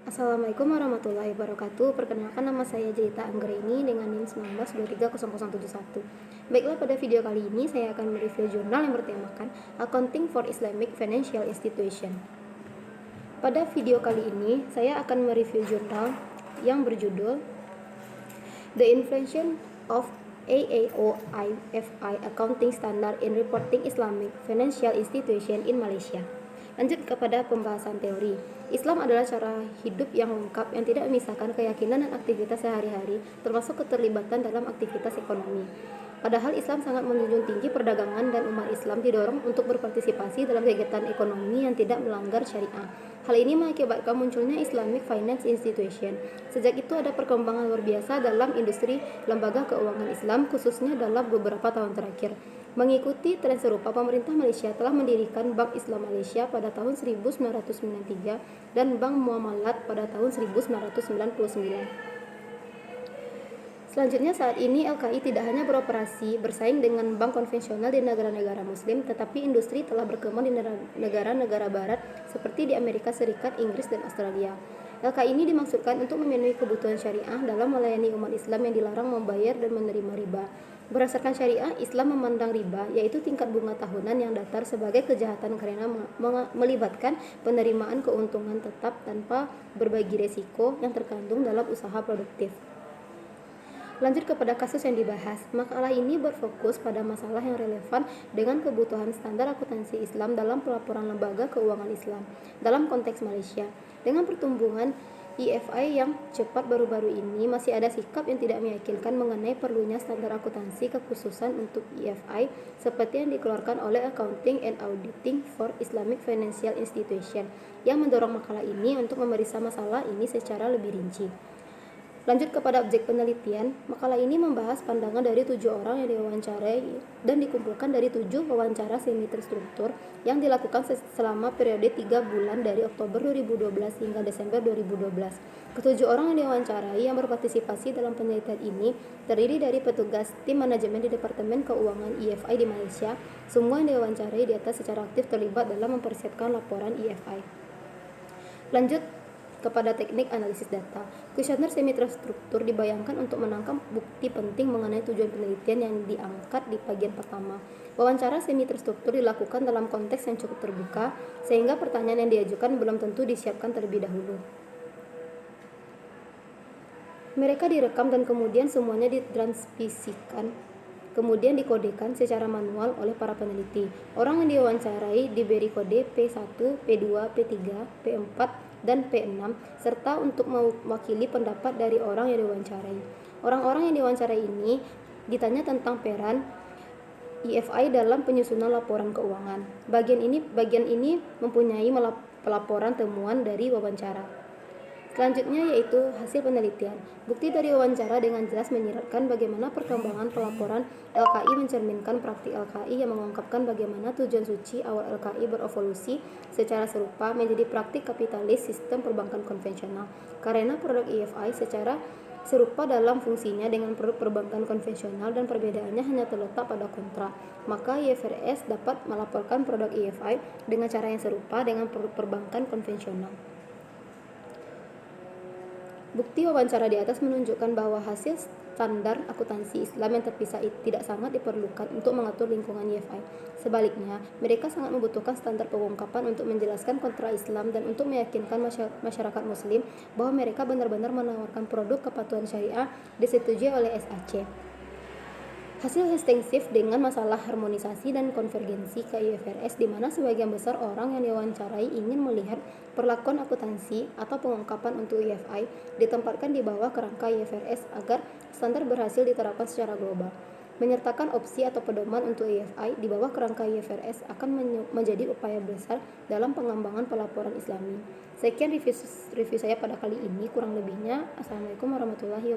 Assalamualaikum warahmatullahi wabarakatuh. Perkenalkan, nama saya Jelita Anggreni dengan NIM 19230071. Baiklah, pada video kali ini saya akan mereview jurnal yang bertemakan Accounting for Islamic Financial Institution. Pada video kali ini saya akan mereview jurnal yang berjudul The Inflation of AAOIFI Accounting Standard in Reporting Islamic Financial Institution in Malaysia. Lanjut kepada pembahasan teori. Islam adalah cara hidup yang lengkap yang tidak memisahkan keyakinan dan aktivitas sehari-hari, termasuk keterlibatan dalam aktivitas ekonomi. Padahal Islam sangat menjunjung tinggi perdagangan dan umat Islam didorong untuk berpartisipasi dalam kegiatan ekonomi yang tidak melanggar syariah. Hal ini mengakibatkan munculnya Islamic Finance Institution. Sejak itu ada perkembangan luar biasa dalam industri lembaga keuangan Islam, khususnya dalam beberapa tahun terakhir. Mengikuti tren serupa, pemerintah Malaysia telah mendirikan Bank Islam Malaysia pada tahun 1993 dan Bank Muamalat pada tahun 1999. Selanjutnya, saat ini LKI tidak hanya beroperasi bersaing dengan bank konvensional di negara-negara muslim, tetapi industri telah berkembang di negara-negara barat seperti di Amerika Serikat, Inggris, dan Australia. LKI ini dimaksudkan untuk memenuhi kebutuhan syariah dalam melayani umat Islam yang dilarang membayar dan menerima riba. Berdasarkan syariah, Islam memandang riba, yaitu tingkat bunga tahunan yang datar, sebagai kejahatan karena melibatkan penerimaan keuntungan tetap tanpa berbagi resiko yang terkandung dalam usaha produktif. Lanjut kepada kasus yang dibahas. Makalah ini berfokus pada masalah yang relevan dengan kebutuhan standar akuntansi Islam dalam pelaporan lembaga keuangan Islam dalam konteks Malaysia. Dengan pertumbuhan IFI yang cepat baru-baru ini, masih ada sikap yang tidak meyakinkan mengenai perlunya standar akuntansi kekhususan untuk IFI seperti yang dikeluarkan oleh Accounting and Auditing for Islamic Financial Institution, yang mendorong makalah ini untuk memeriksa masalah ini secara lebih rinci. Lanjut kepada objek penelitian. Makalah ini membahas pandangan dari 7 orang yang diwawancarai dan dikumpulkan dari 7 wawancara semi terstruktur yang dilakukan selama periode 3 bulan dari Oktober 2012 hingga Desember 2012. Ketujuh orang yang diwawancarai yang berpartisipasi dalam penelitian ini terdiri dari petugas tim manajemen di Departemen Keuangan IFI di Malaysia. Semua yang diwawancarai di atas secara aktif terlibat dalam mempersiapkan laporan IFI. Lanjut kepada teknik analisis data. Kuesioner semi terstruktur dibayangkan untuk menangkap bukti penting mengenai tujuan penelitian yang diangkat di bagian pertama. Wawancara semi terstruktur dilakukan dalam konteks yang cukup terbuka, sehingga pertanyaan yang diajukan belum tentu disiapkan terlebih dahulu. Mereka direkam dan kemudian semuanya ditransmisikan, kemudian dikodekan secara manual oleh para peneliti. Orang yang diwawancarai diberi kode P1, P2, P3, P4, dan P6, serta untuk mewakili pendapat dari orang yang diwawancarai. Orang-orang yang diwawancarai ini ditanya tentang peran IFI dalam penyusunan laporan keuangan. Bagian ini mempunyai pelaporan temuan dari wawancara. Selanjutnya yaitu hasil penelitian. Bukti dari wawancara dengan jelas menyiratkan bagaimana perkembangan pelaporan LKI mencerminkan praktik LKI yang mengungkapkan bagaimana tujuan suci awal LKI berevolusi secara serupa menjadi praktik kapitalis sistem perbankan konvensional. Karena produk IFI secara serupa dalam fungsinya dengan produk perbankan konvensional dan perbedaannya hanya terletak pada kontrak, maka IFRS dapat melaporkan produk IFI dengan cara yang serupa dengan produk perbankan konvensional. Bukti wawancara di atas menunjukkan bahwa hasil standar akuntansi Islam yang terpisah tidak sangat diperlukan untuk mengatur lingkungan IFI. Sebaliknya, mereka sangat membutuhkan standar pengungkapan untuk menjelaskan kontra Islam dan untuk meyakinkan masyarakat Muslim bahwa mereka benar-benar menawarkan produk kepatuhan syariah disetujui oleh SAC. Hasil ekstensif dengan masalah harmonisasi dan konvergensi ke IFRS, di mana sebagian besar orang yang diwawancarai ingin melihat perlakuan akuntansi atau pengungkapan untuk IFI ditempatkan di bawah kerangka IFRS agar standar berhasil diterapkan secara global. Menyertakan opsi atau pedoman untuk IFI di bawah kerangka IFRS akan menjadi upaya besar dalam pengembangan pelaporan Islami. Sekian review saya pada kali ini, kurang lebihnya. Assalamualaikum warahmatullahi wabarakatuh.